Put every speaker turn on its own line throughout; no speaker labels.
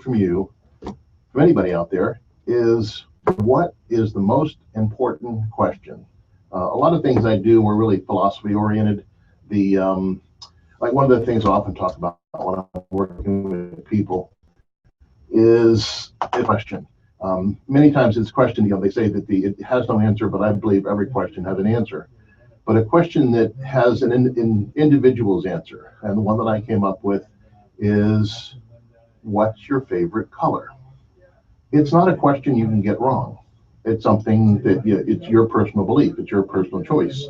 from you, from anybody out there, is what is the most important question? A lot of things I do were really philosophy oriented. The like one of the things I often talk about when I'm working with people is a question. Many times it's question, they say that it has no answer, but I believe every question has an answer. But a question that has an individual's answer, and the one that I came up with is, what's your favorite color? It's not a question you can get wrong. It's something that it's your personal belief, it's your personal choice.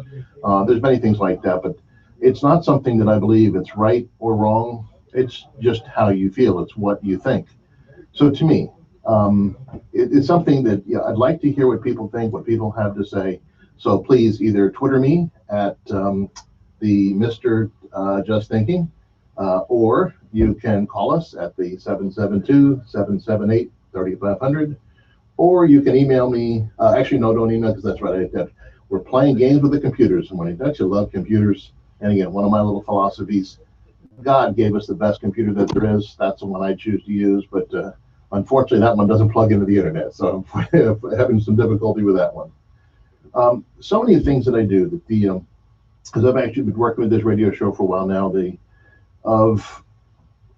There's many things like that, but it's not something that I believe it's right or wrong. It's just how you feel. It's what you think. So to me, it's something that I'd like to hear what people think, what people have to say. So please either Twitter me at the Mr. Just Thinking, or you can call us at the 772-778-3500, or you can email me. Actually, no, don't email, because that's right. We're playing games with the computers. And when I actually love computers, and again, one of my little philosophies, God gave us the best computer that there is. That's the one I choose to use, but unfortunately, that one doesn't plug into the internet, so I'm having some difficulty with that one. So many things that I do that because I've actually been working with this radio show for a while now.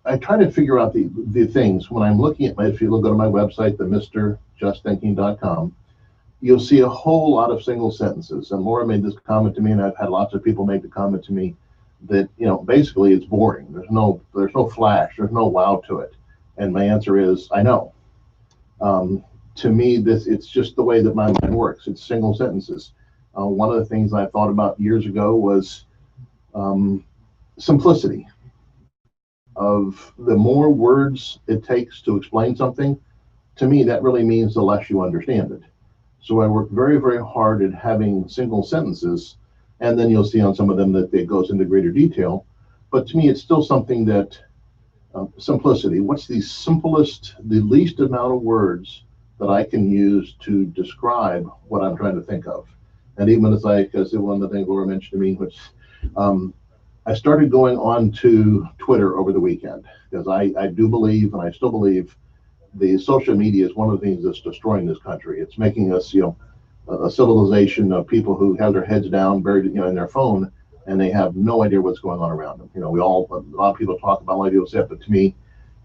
I try to figure out the things when I'm looking at if you go to my website, the MrJustThinking.com, you'll see a whole lot of single sentences. And Laura made this comment to me, and I've had lots of people make the comment to me that basically it's boring. There's no flash. There's no wow to it. And my answer is, I know. To me, it's just the way that my mind works. It's single sentences. One of the things I thought about years ago was simplicity. Of the more words it takes to explain something, to me, that really means the less you understand it. So I work very, very hard at having single sentences, and then you'll see on some of them that it goes into greater detail. But to me, it's still something that simplicity. What's the simplest, the least amount of words that I can use to describe what I'm trying to think of? And even because one of the things Laura mentioned to me, which I started going on to Twitter over the weekend, because I do believe, and I still believe, the social media is one of the things that's destroying this country. It's making us, a civilization of people who have their heads down, buried, in their phone, and they have no idea what's going on around them. A lot of people talk about like people said, but to me,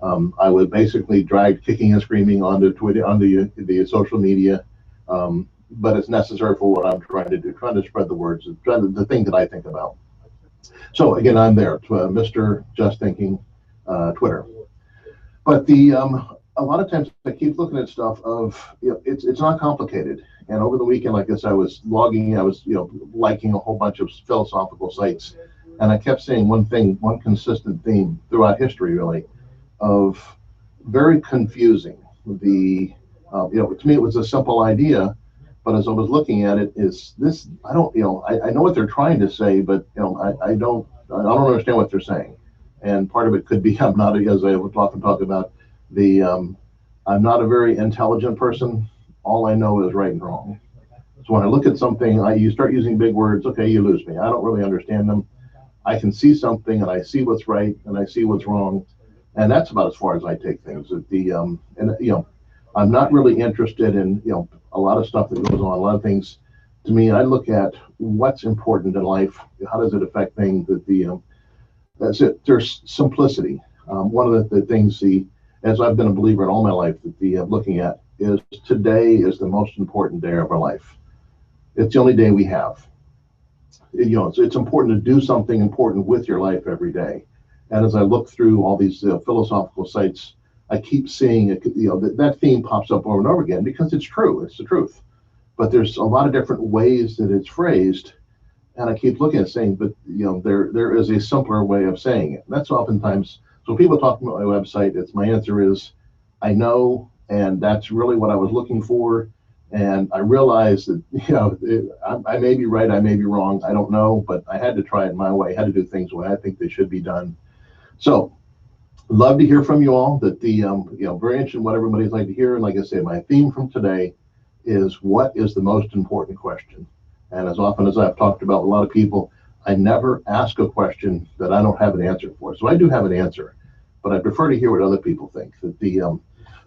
I was basically dragged kicking and screaming onto Twitter, onto the social media. But it's necessary for what I'm trying to do, trying to spread the words, the thing that I think about. So again, I'm there, Mr. Just Thinking, Twitter. But a lot of times I keep looking at stuff of, it's not complicated. And over the weekend, like this, I was logging, I was, liking a whole bunch of philosophical sites. And I kept saying one thing, one consistent theme throughout history, really, of very confusing. To me, it was a simple idea, but as I was looking at it, I don't, I know what they're trying to say, but, I don't understand what they're saying. And part of it could be, I'm not, as I would often talk about, I'm not a very intelligent person. All I know is right and wrong. So when I look at something, you start using big words, okay, you lose me. I don't really understand them. I can see something and I see what's right and I see what's wrong. And that's about as far as I take things. I'm not really interested in, a lot of stuff that goes on, a lot of things. To me, I look at what's important in life. How does it affect things? That's it. There's simplicity. One of the things, as I've been a believer in all my life, that looking at is today is the most important day of our life. It's the only day we have. It's important to do something important with your life every day. And as I look through all these philosophical sites, I keep seeing that theme pops up over and over again, because it's true. It's the truth. But there's a lot of different ways that it's phrased, and I keep looking at saying, but there is a simpler way of saying it. And that's oftentimes, so people talk about my website. My answer is, I know, and that's really what I was looking for. And I realized that I may be right, I may be wrong, I don't know, but I had to try it my way. I had to do things the way I think they should be done. So, love to hear from you all. That very interested in what everybody's like to hear. And like I say, my theme from today is, what is the most important question? And as often as I've talked about with a lot of people, I never ask a question that I don't have an answer for. So I do have an answer, but I prefer to hear what other people think. That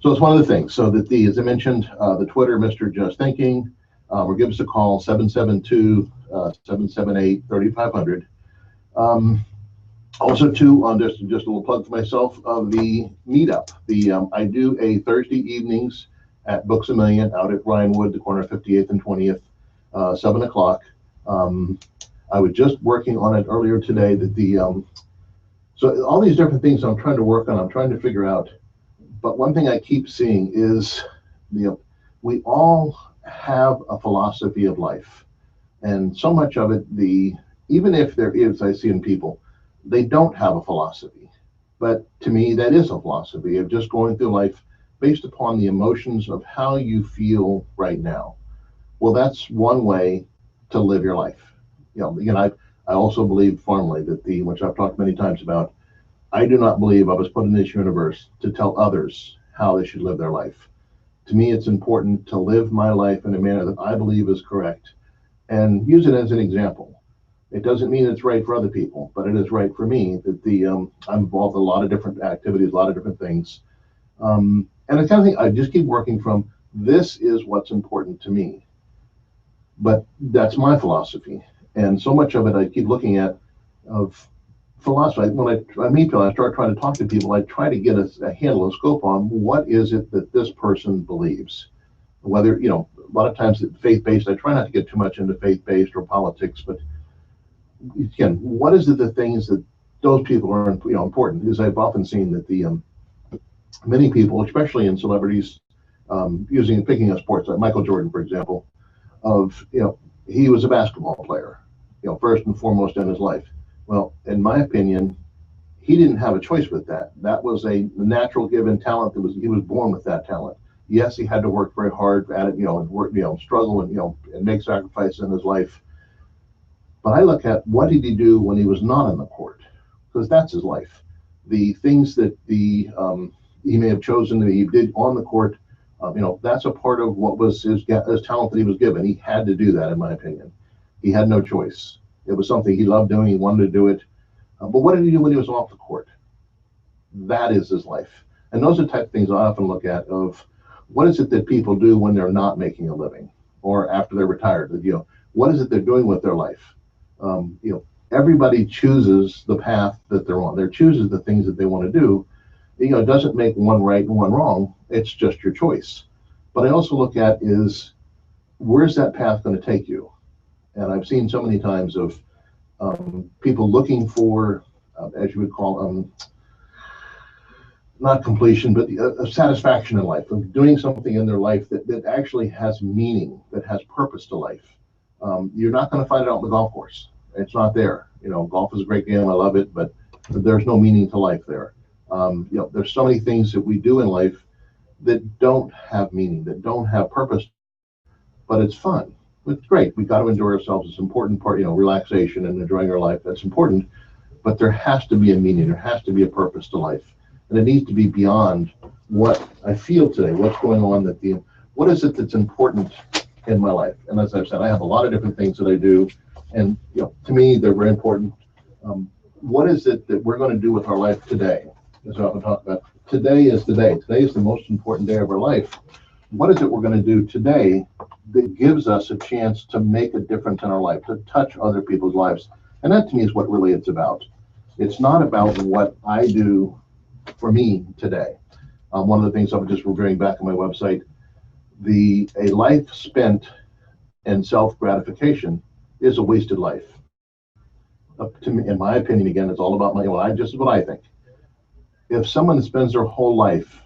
so it's one of the things. So that as I mentioned, the Twitter, Mr. Just Thinking, or give us a call, 772-778-3500. Also, too, on just a little plug for myself of the meetup. I do a Thursday evenings at Books A Million out at Ryanwood, the corner of 58th and 20th, 7 o'clock. I was just working on it earlier today. So all these different things I'm trying to work on, I'm trying to figure out. But one thing I keep seeing is, we all have a philosophy of life, and so much of it, even if there is, I see in people, they don't have a philosophy. But to me, that is a philosophy of just going through life based upon the emotions of how you feel right now. Well, that's one way to live your life. Again, I also believe firmly that which I've talked many times about, I do not believe I was put in this universe to tell others how they should live their life. To me, it's important to live my life in a manner that I believe is correct and use it as an example. It doesn't mean it's right for other people, but it is right for me that I'm involved in a lot of different activities, a lot of different things. And I kind of think I just keep working from, this is what's important to me. But that's my philosophy. And so much of it I keep looking at of philosophy. When I meet people, I start trying to talk to people, I try to get a handle, a scope on what is it that this person believes. Whether, a lot of times faith-based, I try not to get too much into faith-based or politics, but again, what is it, the things that those people are important? Because I've often seen that many people, especially in celebrities, picking up sports, like Michael Jordan, for example, he was a basketball player, first and foremost in his life. Well, in my opinion, he didn't have a choice with that. That was a natural given talent. He was born with that talent. Yes, he had to work very hard at it, and work, struggle and make sacrifices in his life. But I look at, what did he do when he was not on the court? Because that's his life. The things that he may have chosen that he did on the court, that's a part of what was his talent that he was given. He had to do that, in my opinion. He had no choice. It was something he loved doing. He wanted to do it. But what did he do when he was off the court? That is his life. And those are the type of things I often look at of, what is it that people do when they're not making a living or after they're retired? What is it they're doing with their life? Everybody chooses the path that they're on. They chooses the things that they want to do. It doesn't make one right and one wrong. It's just your choice. But I also look at is, where's that path going to take you? And I've seen so many times of people looking for, as you would call, not completion, but a satisfaction in life, of doing something in their life that actually has meaning, that has purpose to life. You're not going to find it out on the golf course. It's not there. Golf is a great game. I love it, but there's no meaning to life there. There's so many things that we do in life that don't have meaning, that don't have purpose, but it's fun. It's great. We've got to enjoy ourselves. It's an important part, relaxation and enjoying our life. That's important, but there has to be a meaning. There has to be a purpose to life. And it needs to be beyond what I feel today, what's going on, what is it that's important in my life? And as I've said, I have a lot of different things that I do. And, to me, they're very important. What is it that we're going to do with our life today? As I often talk about, today is the day. Today is the most important day of our life. What is it we're going to do today that gives us a chance to make a difference in our life, to touch other people's lives? And that, to me, is what really it's about. It's not about what I do for me today. One of the things I'm just reviewing back on my website, a life spent in self-gratification is a wasted life. To me, in my opinion, again, it's all about just what I think. If someone spends their whole life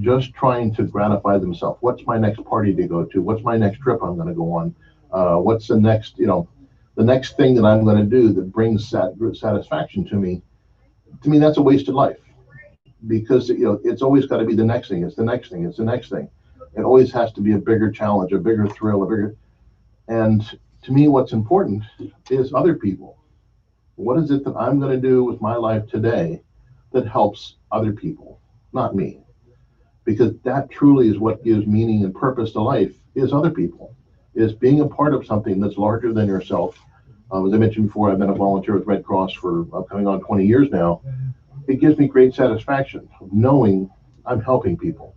just trying to gratify themselves, what's my next party to go to? What's my next trip I'm going to go on? What's the next, the next thing that I'm going to do that brings satisfaction to me? To me, that's a wasted life, because it's always got to be the next thing. It's the next thing. It's the next thing. It always has to be a bigger challenge, a bigger thrill, and to me, what's important is other people. What is it that I'm going to do with my life today that helps other people, not me? Because that truly is what gives meaning and purpose to life, is other people, is being a part of something that's larger than yourself. As I mentioned before, I've been a volunteer with Red Cross for coming on 20 years now. it gives me great satisfaction knowing I'm helping people.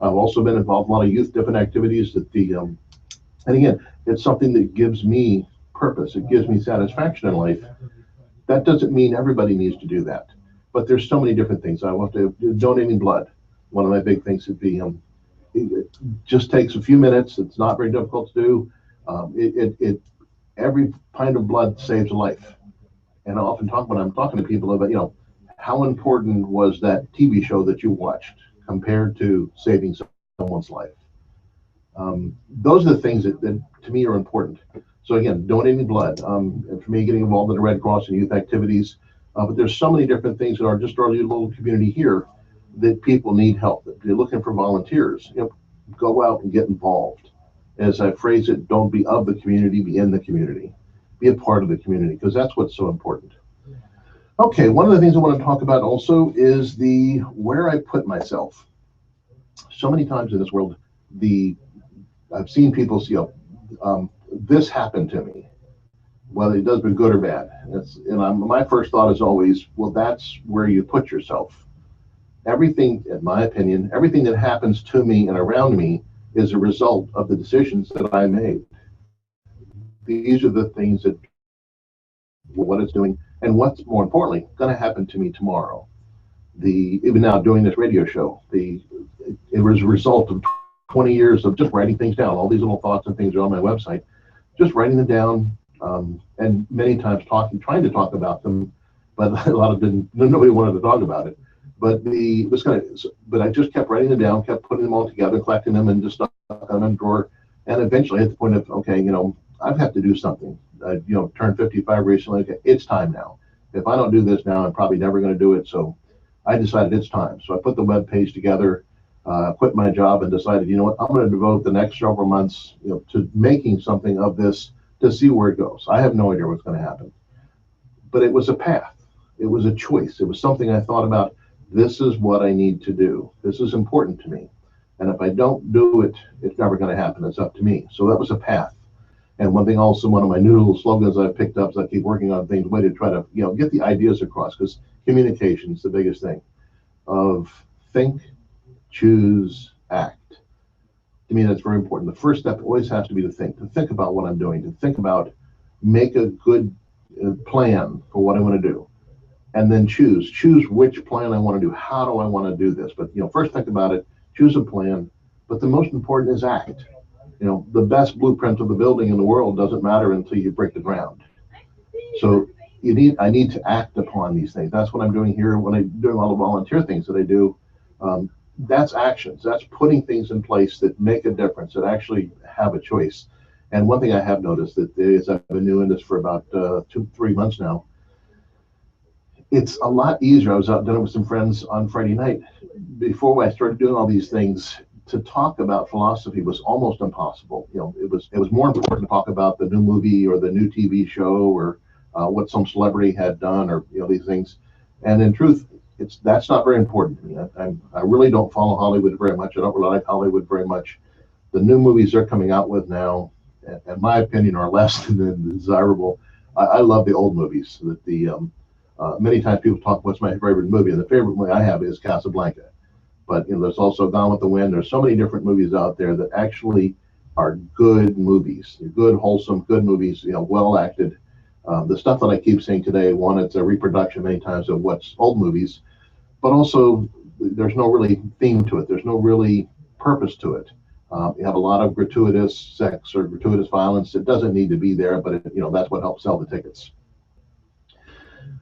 I've also been involved in a lot of youth different activities that and again, it's something that gives me purpose. It gives me satisfaction in life. That doesn't mean everybody needs to do that, but there's so many different things. I want to donating blood. One of my big things would be it just takes a few minutes. It's not very difficult to do. Every pint of blood saves a life. And I often talk when I'm talking to people about, how important was that TV show that you watched compared to saving someone's life? Those are the things that to me are important. So again, donating blood, and for me, getting involved in the Red Cross and youth activities. But there's so many different things in our little community here that people need help. If you're looking for volunteers, go out and get involved. As I phrase it, don't be of the community, be in the community. Be a part of the community, because that's what's so important. Okay, one of the things I want to talk about also is where I put myself. So many times in this world, I've seen people say, this happened to me, whether it does be good or bad. My first thought is always, well, that's where you put yourself. Everything, in my opinion, everything that happens to me and around me is a result of the decisions that I made. These are the things that, what it's doing, and what's more importantly, going to happen to me tomorrow. Even now doing this radio show, it was a result of 20 years of just writing things down. All these little thoughts and things are on my website, just writing them down, and many times trying to talk about them, but a lot of nobody wanted to talk about it. But but I just kept writing them down, kept putting them all together, collecting them, and just stuck them in a drawer. And eventually, at the point of, okay, I've had to do something. Turned 55 recently. Okay, it's time now. If I don't do this now, I'm probably never going to do it. So I decided it's time. So I put the web page together, quit my job, and decided, what, I'm going to devote the next several months, to making something of this to see where it goes. I have no idea what's going to happen, but it was a path. It was a choice. It was something I thought about. This is what I need to do. This is important to me. And if I don't do it, it's never going to happen. It's up to me. So that was a path. And one thing also, one of my new little slogans I've picked up is I keep working on things, way to try to, get the ideas across, because communication is the biggest thing. Of think, choose, act. To me, that's very important. The first step always has to be to think about what I'm doing, to think about, make a good plan for what I want to do. And then choose which plan I want to do. How do I want to do this? But first think about it, choose a plan. But the most important is act. The best blueprint of the building in the world doesn't matter until you break the ground. So I need to act upon these things. That's what I'm doing here when I'm doing all the volunteer things that I do. That's actions. That's putting things in place that make a difference, that actually have a choice. And one thing I have noticed that is, I've been doing this for about 2-3 months now. It's a lot easier. I was out dinner with some friends on Friday night. Before I started doing all these things, to talk about philosophy was almost impossible. It was more important to talk about the new movie or the new TV show, or what some celebrity had done, or these things. And in truth, that's not very important to me. I really don't follow Hollywood very much. I don't really like Hollywood very much. The new movies they're coming out with now, in my opinion, are less than desirable. I love the old movies. Many times people talk, what's my favorite movie? And the favorite movie I have is Casablanca. But there's also Gone with the Wind. There's so many different movies out there that actually are good movies. They're good, wholesome, good movies, well acted. The stuff that I keep saying today, one, it's a reproduction many times of what's old movies, but also there's no really theme to it. There's no really purpose to it. You have a lot of gratuitous sex or gratuitous violence. It doesn't need to be there, but that's what helps sell the tickets.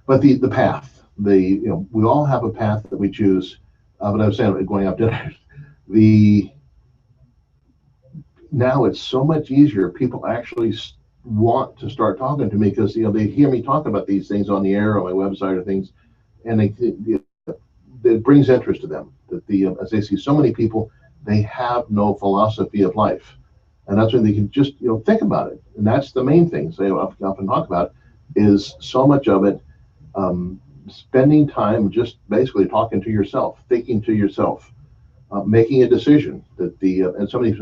But the path, we all have a path that we choose. But I was saying, going up dinner, now it's so much easier. People actually want to start talking to me because they hear me talk about these things on the air or my website or things, and it brings interest to them. That as they see so many people, they have no philosophy of life, and that's when they can just think about it. And that's the main thing they often talk about, is so much of it. Spending time just basically talking to yourself, thinking to yourself, making a decision. And somebody says,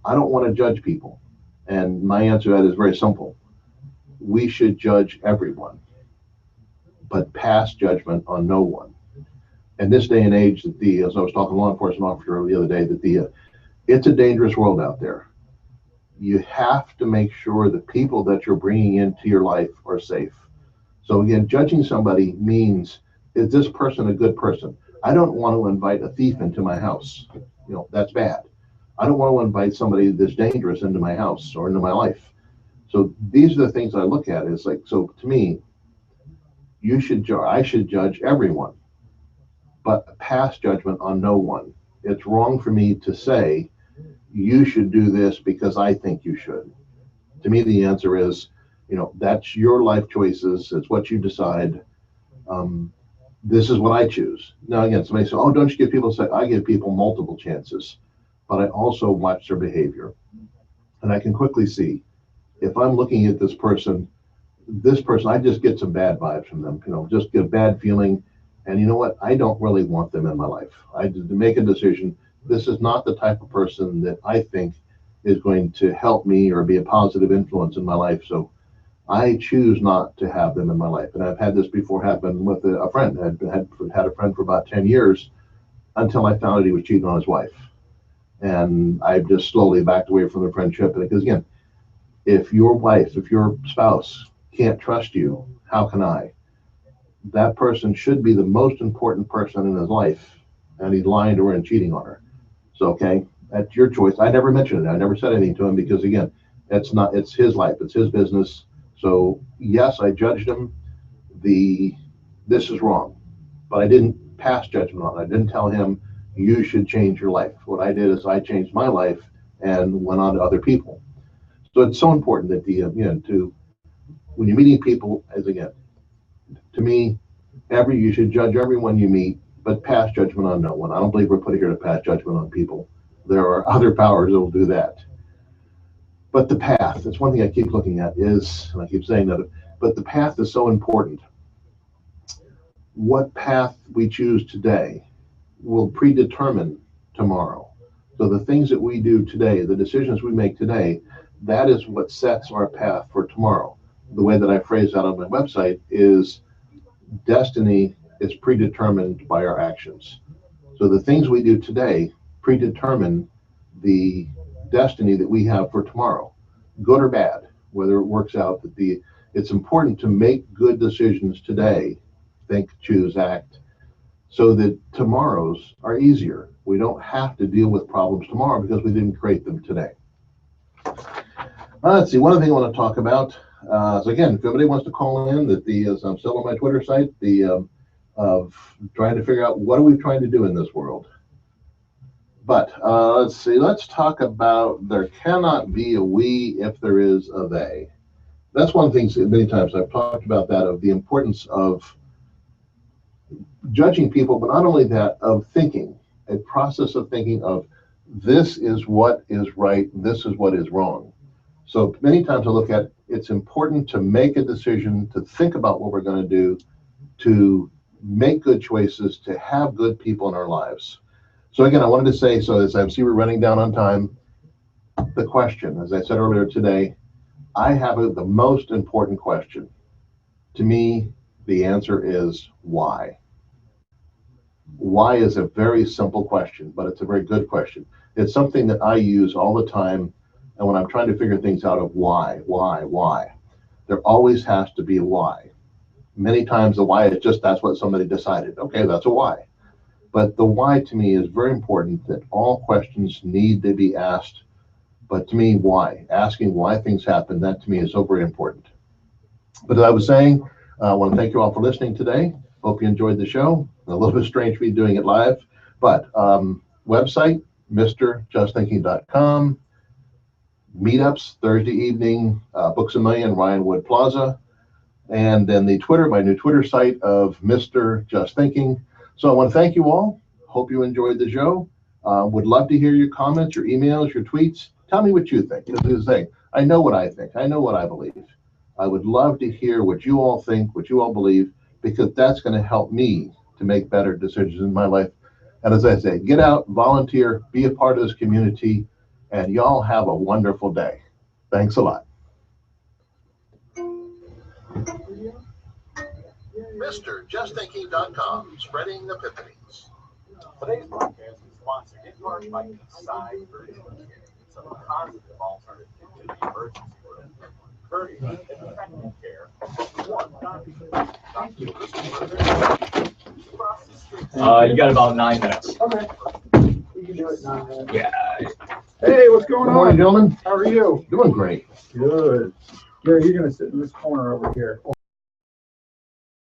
I don't want to judge people. And my answer to that is very simple. We should judge everyone, but pass judgment on no one. in this day and age, that as I was talking to a law enforcement officer the other day, that it's a dangerous world out there. You have to make sure the people that you're bringing into your life are safe. So again, judging somebody means, is this person a good person? I don't want to invite a thief into my house. That's bad. I don't want to invite somebody that's dangerous into my house or into my life. So these are the things I look at. Is like, so to me, I should judge everyone, but pass judgment on no one. It's wrong for me to say you should do this because I think you should. To me, the answer is, that's your life choices. It's what you decide. This is what I choose. Now, again, somebody says, "Oh, don't you give people?" Say, I give people multiple chances, but I also watch their behavior, and I can quickly see if I'm looking at this person, I just get some bad vibes from them. Just get a bad feeling, and you know what? I don't really want them in my life. I had to make a decision. This is not the type of person that I think is going to help me or be a positive influence in my life. So I choose not to have them in my life. And I've had this before happen with a friend. I had a friend for about 10 years until I found out he was cheating on his wife. And I just slowly backed away from the friendship. Because again, if your spouse can't trust you, how can I? That person should be the most important person in his life, and he's lying to her and cheating on her. So, okay, that's your choice. I never mentioned it. I never said anything to him because, again, it's his life, it's his business. So, yes, I judged him. This is wrong, but I didn't pass judgment on it. I didn't tell him you should change your life. What I did is I changed my life and went on to other people. So it's so important that when you're meeting people, as again, to me, you should judge everyone you meet, but pass judgment on no one. I don't believe we're put here to pass judgment on people. There are other powers that will do that. But the path, that's one thing I keep looking at is, and I keep saying that, but the path is so important. What path we choose today will predetermine tomorrow. So the things that we do today, the decisions we make today, that is what sets our path for tomorrow. The way that I phrase that on my website is destiny is predetermined by our actions. So the things we do today predetermine the destiny that we have for tomorrow, good or bad, whether it works out it's important to make good decisions today, think, choose, act, so that tomorrows are easier. We don't have to deal with problems tomorrow because we didn't create them today. Let's see, one other thing I want to talk about. So again, if anybody wants to call in, I'm still on my Twitter site, of trying to figure out what are we trying to do in this world. But let's see, let's talk about there cannot be a we if there is a they. That's one thing many times I've talked about, that of the importance of judging people, but not only that, of thinking, a process of thinking of this is what is right, this is what is wrong. So many times I look at it's important to make a decision, to think about what we're going to do, to make good choices, to have good people in our lives. So again, I wanted to say, so as I see we're running down on time, the question, as I said earlier today, I have the most important question. To me, the answer is why. Why is a very simple question, but it's a very good question. It's something that I use all the time. And when I'm trying to figure things out of why, there always has to be a why. Many times the why is just that's what somebody decided. Okay, that's a why. But the why to me is very important, that all questions need to be asked. But to me, why? Asking why things happen, that to me is so very important. But as I was saying, I want to thank you all for listening today. Hope you enjoyed the show. A little bit strange for me doing it live, but website, MrJustThinking.com. Meetups, Thursday evening, Books A Million, Ryan Wood Plaza. And then my new Twitter site of Mr. Just Thinking. So I want to thank you all. Hope you enjoyed the show. Would love to hear your comments, your emails, your tweets. Tell me what you think. As I say, I know what I think. I know what I believe. I would love to hear what you all think, what you all believe, because that's going to help me to make better decisions in my life. And as I say, get out, volunteer, be a part of this community, and y'all have a wonderful day. Thanks a lot. MrJustThinking.com, spreading epiphanies.
Today's podcast is sponsored in part by Eastside Urgent Care. It's a positive alternative to the emergency room. Courteous and effective care. One doctor. Across the street.
You got about 9 minutes.
Okay. We can do it 9 minutes.
Yeah.
Hey, what's going
Good morning,
on?
gentlemen.
How are you?
Doing great.
Good. Gary, you're gonna sit in this corner over here.